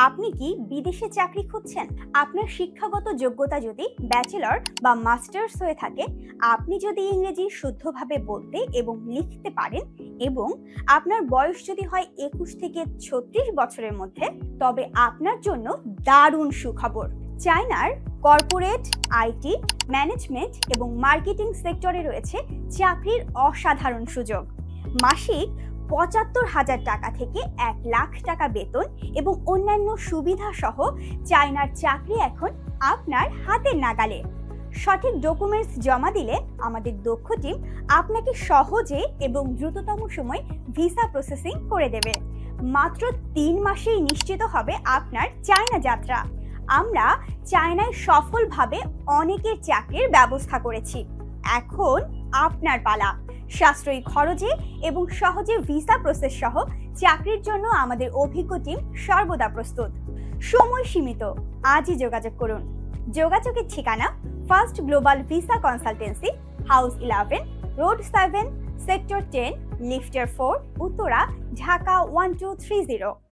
আপনি কি বিদেশে চাকরি খুঁজছেন? আপনার শিক্ষাগত যোগ্যতা যদি ব্যাচেলর বা মাস্টার্স হয়ে থাকে, আপনি যদি ইংরেজি শুদ্ধভাবে বলতে এবং লিখতে পারেন এবং আপনার বয়স যদি হয় 21 থেকে 36 বছরের মধ্যে, তবে আপনার জন্য দারুণ সুখবর। চায়নার কর্পোরেট, আইটি, ম্যানেজমেন্ট এবং মার্কেটিং সেক্টরে রয়েছে চাকরির অসাধারণ সুযোগ। মাসিক ৭৫,০০০ টাকা থেকে ১,০০,০০০ টাকা বেতন এবং অন্যান্য সুবিধা সহ চায়নার চাকরি এখন আপনার হাতের নাগালে। সঠিক ডকুমেন্টস জমা দিলে আমাদের দক্ষ টিম আপনাকে সহজে এবং দ্রুততম সময়ে ভিসা প্রসেসিং করে দেবে। মাত্র ৩ মাসেই নিশ্চিত হবে আপনার চায়না যাত্রা। আমরা চায়নায় সফলভাবে অনেকের চাকরির ব্যবস্থা করেছি। এখন আপনার পালা। সাশ্রয়ী খরচে এবং সহজে ভিসা প্রসেস সহ চাকরির জন্য আমাদের অভিজ্ঞ টিম সর্বদা প্রস্তুত। সময় সীমিত, আজই যোগাযোগ করুন। যোগাযোগের ঠিকানা first global visa consultancy, house 11, road 7, sector 10, লিফটার 4, Uttara, Dhaka 1230।